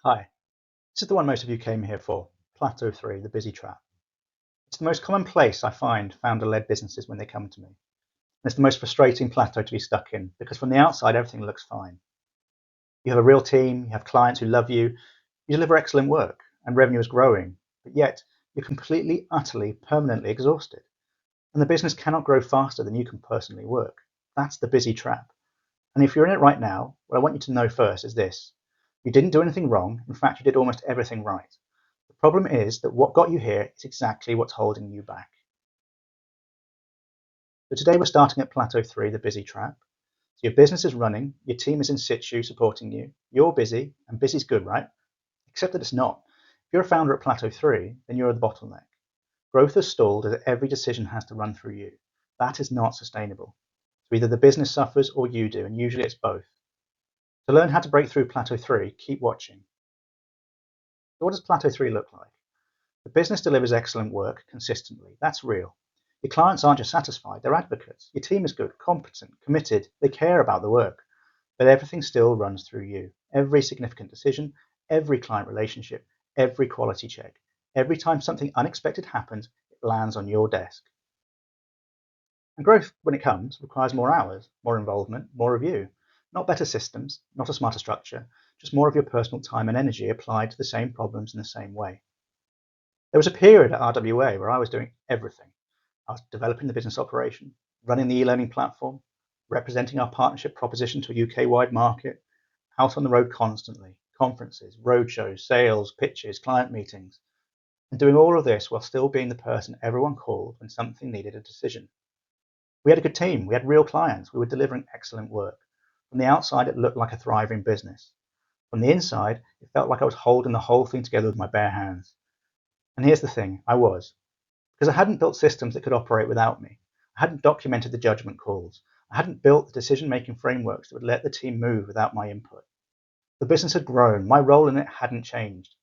Hi, this is the one most of you came here for, Plateau 3, the busy trap. It's the most common place I find founder-led businesses when they come to me. And it's the most frustrating plateau to be stuck in because from the outside, everything looks fine. You have a real team, you have clients who love you, you deliver excellent work, and revenue is growing, but yet you're completely, utterly, permanently exhausted. And the business cannot grow faster than you can personally work. That's the busy trap. And if you're in it right now, what I want you to know first is this. You didn't do anything wrong. In fact, you did almost everything right. The problem is that what got you here is exactly what's holding you back. So today we're starting at Plateau 3, the busy trap. So your business is running, your team is in situ supporting you, you're busy, and busy's good, right? Except that it's not. If you're a founder at Plateau 3, then you're the bottleneck. Growth has stalled as every decision has to run through you. That is not sustainable. So either the business suffers or you do, and usually it's both. To learn how to break through Plateau 3, keep watching. So what does Plateau 3 look like? The business delivers excellent work consistently. That's real. Your clients aren't just satisfied, they're advocates. Your team is good, competent, committed, they care about the work, but everything still runs through you. Every significant decision, every client relationship, every quality check. Every time something unexpected happens, it lands on your desk. And growth, when it comes, requires more hours, more involvement, more review. Not better systems, not a smarter structure, just more of your personal time and energy applied to the same problems in the same way. There was a period at RWA where I was doing everything. I was developing the business operation, running the e-learning platform, representing our partnership proposition to a UK-wide market, out on the road constantly, conferences, roadshows, sales, pitches, client meetings, and doing all of this while still being the person everyone called when something needed a decision. We had a good team, we had real clients, we were delivering excellent work. From the outside, it looked like a thriving business. From the inside, it felt like I was holding the whole thing together with my bare hands. And here's the thing, I was. Because I hadn't built systems that could operate without me. I hadn't documented the judgment calls. I hadn't built the decision-making frameworks that would let the team move without my input. The business had grown. My role in it hadn't changed.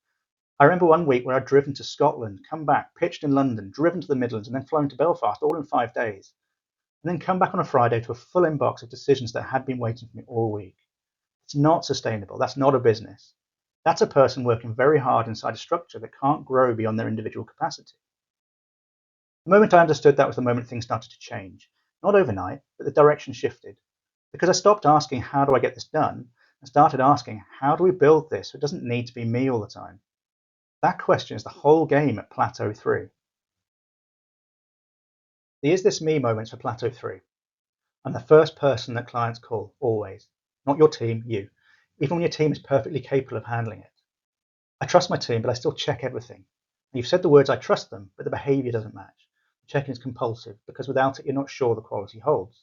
I remember one week where I'd driven to Scotland, come back, pitched in London, driven to the Midlands, and then flown to Belfast, all in 5 days. And then come back on a Friday to a full inbox of decisions that had been waiting for me all week. It's not sustainable. That's not a business. That's a person working very hard inside a structure that can't grow beyond their individual capacity. The moment I understood that was the moment things started to change. Not overnight, but the direction shifted. Because I stopped asking, how do I get this done? And started asking, how do we build this so it doesn't need to be me all the time? That question is the whole game at Plateau 3. The is this me moments for Plateau 3. I'm the first person that clients call, always. Not your team, you. Even when your team is perfectly capable of handling it. I trust my team, but I still check everything. And you've said the words I trust them, but the behavior doesn't match. Checking is compulsive because without it, you're not sure the quality holds.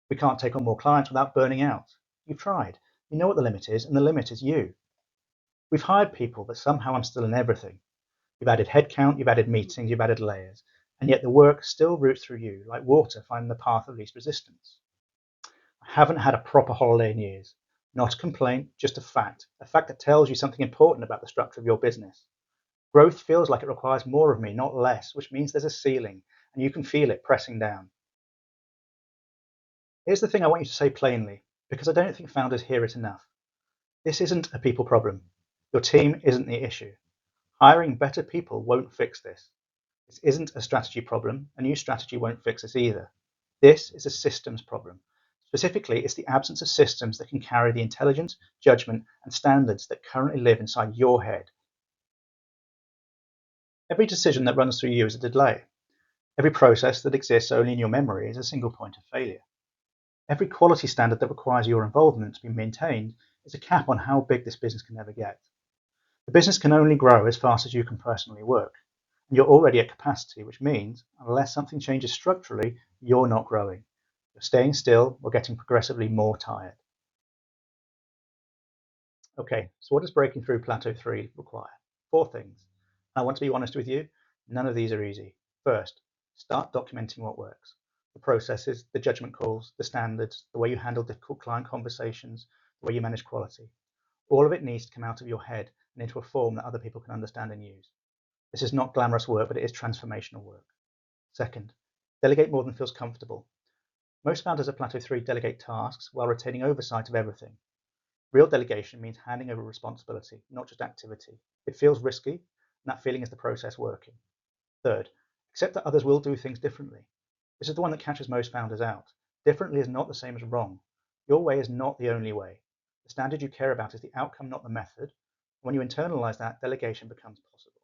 We can't take on more clients without burning out. You've tried. You know what the limit is, and the limit is you. We've hired people, but somehow I'm still in everything. You've added headcount, you've added meetings, you've added layers, and yet the work still routes through you, like water finding the path of least resistance. I haven't had a proper holiday in years. Not a complaint, just a fact that tells you something important about the structure of your business. Growth feels like it requires more of me, not less, which means there's a ceiling, and you can feel it pressing down. Here's the thing I want you to say plainly, because I don't think founders hear it enough. This isn't a people problem. Your team isn't the issue. Hiring better people won't fix this. This isn't a strategy problem. A new strategy won't fix this either. This is a systems problem. Specifically, it's the absence of systems that can carry the intelligence, judgment, and standards that currently live inside your head. Every decision that runs through you is a delay. Every process that exists only in your memory is a single point of failure. Every quality standard that requires your involvement to be maintained is a cap on how big this business can ever get. The business can only grow as fast as you can personally work, and you're already at capacity, which means unless something changes structurally, you're not growing. You're staying still or getting progressively more tired. Okay, so what does breaking through Plateau 3 require? 4 things. I want to be honest with you, none of these are easy. First, start documenting what works. The processes, the judgment calls, the standards, the way you handle difficult client conversations, the way you manage quality. All of it needs to come out of your head and into a form that other people can understand and use. This is not glamorous work, but it is transformational work. Second, delegate more than feels comfortable. Most founders at Plateau 3 delegate tasks while retaining oversight of everything. Real delegation means handing over responsibility, not just activity. It feels risky, and that feeling is the process working. Third, accept that others will do things differently. This is the one that catches most founders out. Differently is not the same as wrong. Your way is not the only way. The standard you care about is the outcome, not the method. When you internalize that, delegation becomes possible.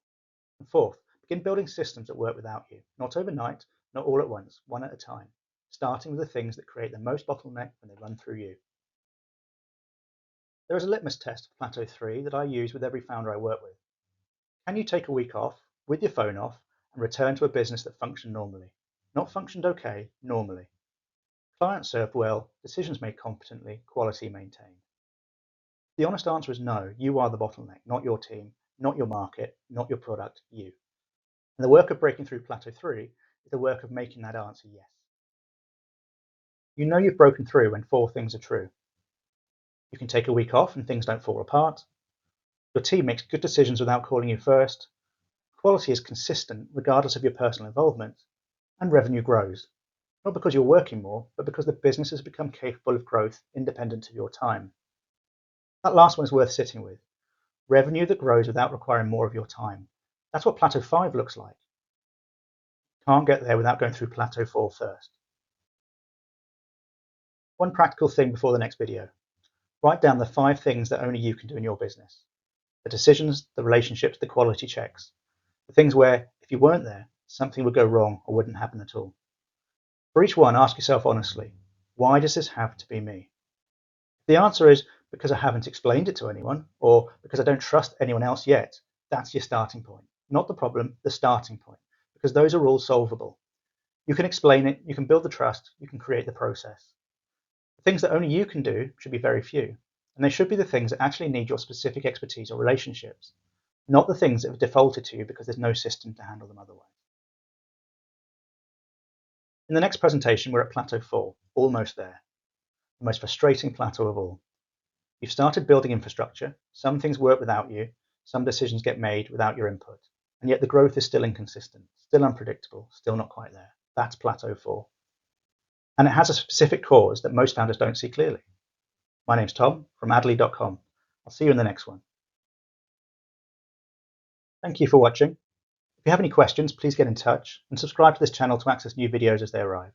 And fourth, begin building systems that work without you. Not overnight, not all at once, one at a time, starting with the things that create the most bottleneck when they run through you. There is a litmus test for Plateau 3 that I use with every founder I work with. Can you take a week off, with your phone off, and return to a business that functioned normally? Not functioned okay, normally. Clients served well, decisions made competently, quality maintained. The honest answer is no, you are the bottleneck, not your team, not your market, not your product, you. And the work of breaking through Plateau 3 is the work of making that answer yes. You know you've broken through when four things are true. You can take a week off and things don't fall apart. Your team makes good decisions without calling you first. Quality is consistent regardless of your personal involvement. And revenue grows. Not because you're working more, but because the business has become capable of growth independent of your time. That last one is worth sitting with. Revenue that grows without requiring more of your time. That's what Plateau 5 looks like. Can't get there without going through Plateau 4 first. One practical thing before the next video. Write down the 5 things that only you can do in your business. The decisions, the relationships, the quality checks. The things where, if you weren't there, something would go wrong or wouldn't happen at all. For each one, ask yourself honestly, why does this have to be me? If the answer is because I haven't explained it to anyone, or because I don't trust anyone else yet, that's your starting point. Not the problem, the starting point, because those are all solvable. You can explain it, you can build the trust, you can create the process. The things that only you can do should be very few, and they should be the things that actually need your specific expertise or relationships, not the things that have defaulted to you because there's no system to handle them otherwise. In the next presentation, we're at Plateau 4, almost there, the most frustrating plateau of all. You've started building infrastructure, some things work without you, some decisions get made without your input, and yet the growth is still inconsistent, still unpredictable, still not quite there. That's Plateau 4. And it has a specific cause that most founders don't see clearly. My name's Tom from Adley.com. I'll see you in the next one. Thank you for watching. If you have any questions, please get in touch and subscribe to this channel to access new videos as they arrive.